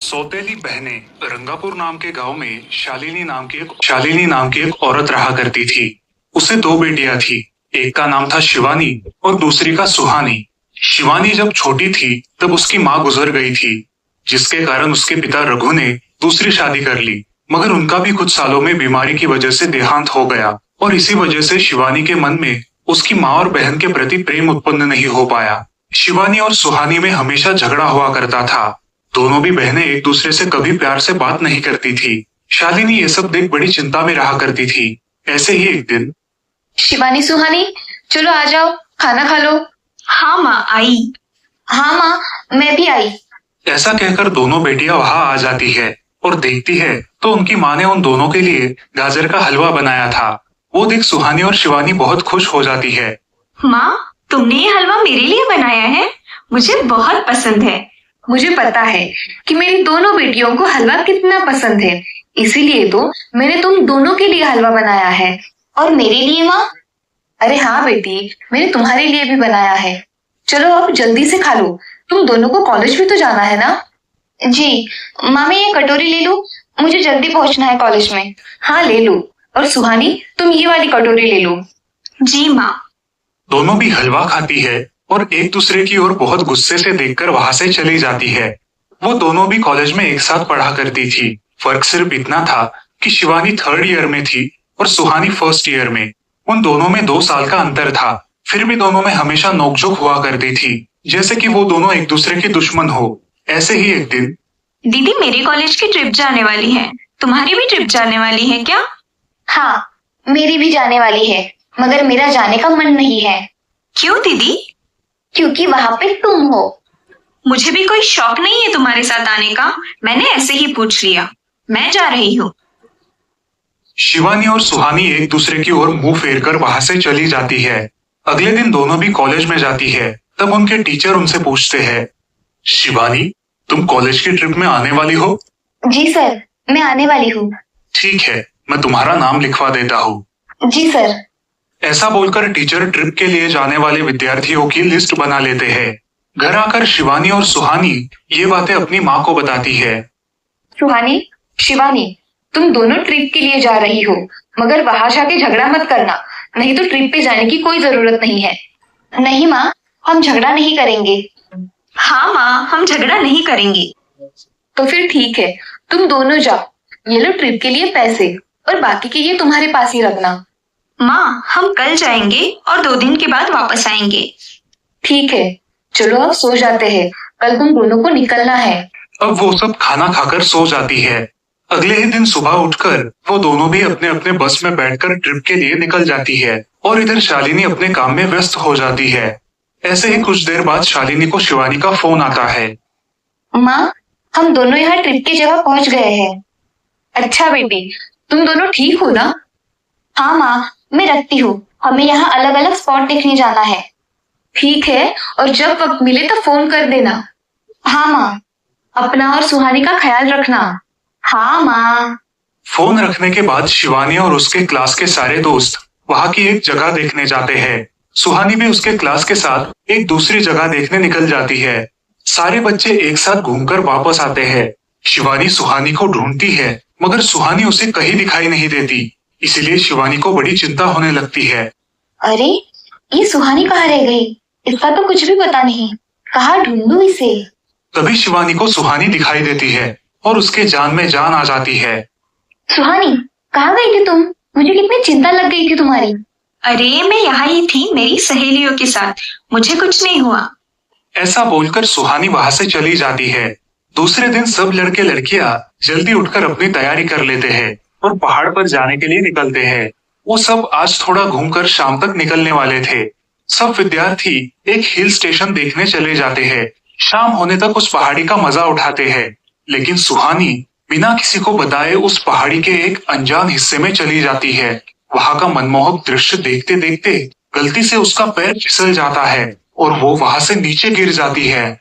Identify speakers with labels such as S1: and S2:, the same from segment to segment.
S1: सौतेली बहनें रंगापुर नाम के गांव में शालिनी नाम की एक औरत रहा करती थी। उसे दो बेटियां थी। एक का नाम था शिवानी और दूसरी का सुहानी। शिवानी जब छोटी थी तब उसकी माँ गुजर गई थी, जिसके कारण उसके पिता रघु ने दूसरी शादी कर ली। मगर उनका भी कुछ सालों में बीमारी की वजह से देहांत हो गया और इसी वजह से शिवानी के मन में उसकी माँ और बहन के प्रति प्रेम उत्पन्न नहीं हो पाया। शिवानी और सुहानी में हमेशा झगड़ा हुआ करता था। दोनों भी बहनें एक दूसरे से कभी प्यार से बात नहीं करती थी। शालिनी ये सब देख बड़ी चिंता में रहा करती थी। ऐसे ही एक दिन
S2: शिवानी, सुहानी, चलो आ जाओ, खाना खा लो।
S3: हाँ माँ, आई।
S2: हाँ माँ, मैं भी आई।
S1: ऐसा कहकर दोनों बेटियां वहां आ जाती है और देखती है तो उनकी माँ ने उन दोनों के लिए गाजर का हलवा बनाया था। वो देख सुहानी और शिवानी बहुत खुश हो जाती है।
S3: माँ, तुमने ये हलवा मेरे लिए बनाया है? मुझे बहुत पसंद है।
S2: मुझे पता है कि मेरी दोनों बेटियों को हलवा कितना पसंद है, इसीलिए तो मैंने तुम दोनों के लिए हलवा बनाया है। और मेरे लिए माँ? अरे हाँ बेटी, मैंने तुम्हारे लिए भी बनाया है। चलो अब जल्दी से खा लो, तुम दोनों को कॉलेज भी तो जाना है ना। जी माँ, मैं ये कटोरी ले लूं? मुझे जल्दी पहुंचना है कॉलेज में। हाँ ले लो। और सुहानी, तुम ये वाली कटोरी ले लो।
S3: जी माँ।
S1: दोनों भी हलवा खाती है और एक दूसरे की ओर बहुत गुस्से से देखकर वहां से चली जाती है। वो दोनों भी कॉलेज में एक साथ पढ़ा करती थी। फर्क सिर्फ इतना था कि शिवानी 3rd ईयर में थी और सुहानी 1st ईयर में। उन दोनों में 2 साल का अंतर था। फिर भी दोनों में हमेशा नोकझोंक हुआ करती थी, जैसे कि वो दोनों एक दूसरे के दुश्मन हो। ऐसे ही एक दिन
S3: दीदी, मेरी कॉलेज की ट्रिप जाने वाली है। तुम्हारी भी ट्रिप जाने वाली है क्या?
S2: हाँ, मेरी भी जाने वाली है, मगर मेरा जाने का मन नहीं है।
S3: क्यों दीदी?
S2: क्योंकि वहां पे तुम हो।
S3: मुझे भी कोई शौक नहीं है तुम्हारे साथ आने का। मैंने ऐसे ही पूछ लिया। मैं जा रही हूँ।
S1: शिवानी और सुहानी एक दूसरे की ओर मुंह फेरकर वहां से चली जाती है। अगले दिन दोनों भी कॉलेज में जाती है। तब उनके टीचर उनसे पूछते हैं, शिवानी, तुम कॉलेज की ट्रिप में आने वाली हो?
S2: जी सर, मैं आने वाली हूँ।
S1: ठीक है, मैं तुम्हारा नाम लिखवा देता हूँ।
S2: जी सर।
S1: ऐसा बोलकर टीचर ट्रिप के लिए जाने वाले विद्यार्थियों की लिस्ट बना लेते हैं। घर आकर शिवानी और सुहानी ये बातें अपनी माँ को बताती है।
S2: सुहानी, शिवानी, तुम दोनों ट्रिप के लिए जा रही हो, मगर वहां जाके झगड़ा मत करना, नहीं तो ट्रिप पे जाने की कोई जरूरत नहीं है। नहीं माँ, हम झगड़ा नहीं करेंगे।
S3: हाँ माँ, हम झगड़ा नहीं करेंगे।
S2: तो फिर ठीक है, तुम दोनों जाओ। ये लो ट्रिप के लिए पैसे, और बाकी के ये तुम्हारे पास ही रखना।
S3: माँ, हम कल जाएंगे और 2 दिन के बाद वापस आएंगे।
S2: ठीक है, चलो अब सो जाते हैं, कल तुम दोनों को निकलना है।
S1: अब वो सब खाना खाकर सो जाती है। अगले ही दिन सुबह उठकर वो दोनों भी अपने अपने बस में बैठकर ट्रिप के लिए निकल जाती है और इधर शालिनी अपने काम में व्यस्त हो जाती है। ऐसे ही कुछ देर बाद शालिनी को शिवानी का फोन आता है।
S2: माँ, हम दोनों यहाँ ट्रिप की जगह पहुंच गए हैं। अच्छा बेटी, तुम दोनों ठीक हो ना? हाँ माँ, मैं रखती हूँ, हमें यहाँ अलग अलग स्पॉट देखने जाना है। ठीक है, और जब वक्त मिले तो फोन कर देना। हाँ माँ, अपना और सुहानी का ख्याल रखना। हाँ माँ।
S1: फोन रखने के बाद शिवानी और उसके क्लास के सारे दोस्त वहां की एक जगह देखने जाते हैं। सुहानी भी उसके क्लास के साथ एक दूसरी जगह देखने निकल जाती है। सारे बच्चे एक साथ घूमकर वापस आते हैं। शिवानी सुहानी को ढूंढती है, मगर सुहानी उसे कहीं दिखाई नहीं देती। इसीलिए शिवानी को बड़ी चिंता होने लगती है।
S2: अरे, ये सुहानी कहाँ रह गई? इसका तो कुछ भी पता नहीं, कहाँ ढूंढूं इसे?
S1: तभी शिवानी को सुहानी दिखाई देती है और उसके जान में जान आ जाती है।
S2: सुहानी, कहाँ गई थी तुम? मुझे कितनी चिंता लग गई थी तुम्हारी।
S3: अरे, मैं यहाँ ही थी मेरी सहेलियों के साथ। मुझे कुछ नहीं हुआ।
S1: ऐसा बोलकर सुहानी वहां से चली जाती है। दूसरे दिन सब लड़के लड़कियां जल्दी उठकर अपनी तैयारी कर लेते हैं और पहाड़ पर जाने के लिए निकलते हैं। वो सब आज थोड़ा घूमकर शाम तक निकलने वाले थे। सब विद्यार्थी एक हिल स्टेशन देखने चले जाते हैं। शाम होने तक उस पहाड़ी का मजा उठाते हैं, लेकिन सुहानी बिना किसी को बताए उस पहाड़ी के एक अनजान हिस्से में चली जाती है। वहां का मनमोहक दृश्य देखते देखते गलती से उसका पैर फिसल जाता है और वो वहां से नीचे गिर जाती है।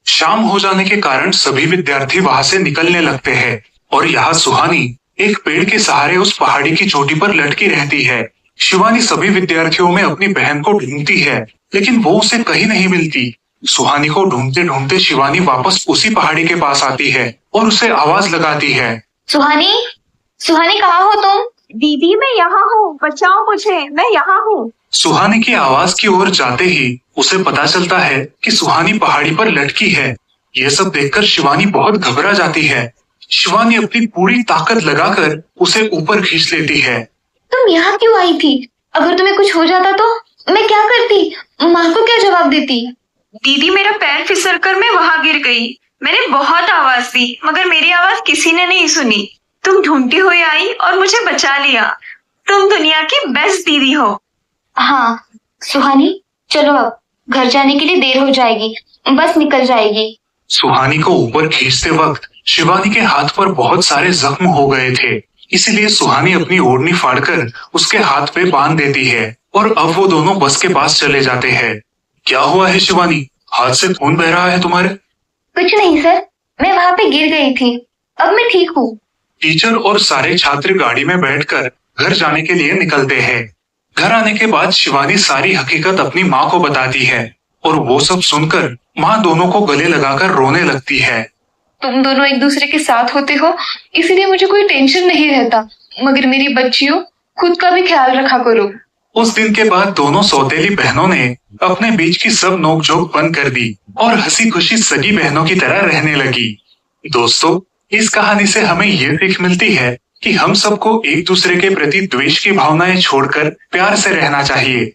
S1: शाम हो जाने के कारण सभी विद्यार्थी वहां से निकलने लगते हैं और यहाँ सुहानी एक पेड़ के सहारे उस पहाड़ी की चोटी पर लटकी रहती है। शिवानी सभी विद्यार्थियों में अपनी बहन को ढूंढती है, लेकिन वो उसे कहीं नहीं मिलती। सुहानी को ढूंढते ढूंढते शिवानी वापस उसी पहाड़ी के पास आती है और उसे आवाज लगाती है।
S2: सुहानी, सुहानी कहाँ हो तुम?
S3: दीदी मैं यहाँ हूँ, बचाओ मुझे, मैं यहाँ हूँ।
S1: सुहानी की आवाज की ओर जाते ही उसे पता चलता है कि सुहानी पहाड़ी पर लटकी है। ये सब देखकर शिवानी बहुत घबरा जाती है। शिवानी अपनी पूरी ताकत लगाकर उसे ऊपर खींच लेती है।
S2: तुम यहाँ क्यों आई थी? अगर तुम्हें कुछ हो जाता तो मैं क्या करती? माँ को क्या जवाब देती?
S3: दीदी मेरा पैर फिसल कर मैं वहां गिर गई। मैंने बहुत आवाज दी मगर मेरी आवाज किसी ने नहीं सुनी। तुम ढूंढती हुई आई और मुझे बचा लिया। तुम दुनिया की बेस्ट दीदी हो।
S2: हाँ सुहानी, चलो अब घर जाने के लिए देर हो जाएगी, बस निकल जाएगी।
S1: सुहानी को ऊपर खींचते वक्त शिवानी के हाथ पर बहुत सारे जख्म हो गए थे, इसलिए सुहानी अपनी ओढ़नी फाड़कर उसके हाथ पे बांध देती है और अब वो दोनों बस के पास चले जाते हैं। क्या हुआ है शिवानी? हाथ से खून बह रहा है तुम्हारे?
S2: कुछ नहीं सर, मैं वहां पे गिर गई थी, अब मैं ठीक हूँ।
S1: टीचर और सारे छात्र गाड़ी में बैठकर घर जाने के लिए निकलते हैं। घर आने के बाद शिवानी सारी हकीकत अपनी माँ को बताती है और वो सब सुनकर माँ दोनों को गले लगाकर रोने लगती है।
S2: तुम दोनों एक दूसरे के साथ होते हो इसलिए मुझे कोई टेंशन नहीं रहता, मगर मेरी बच्चियों, खुद का भी ख्याल रखा करो।
S1: उस दिन के बाद दोनों सौतेली बहनों ने अपने बीच की सब नोकझोंक बंद कर दी और हंसी खुशी सगी बहनों की तरह रहने लगी। दोस्तों, इस कहानी से हमें ये सीख मिलती है कि हम सबको एक दूसरे के प्रति द्वेष की भावनाएं छोड़कर प्यार से रहना चाहिए।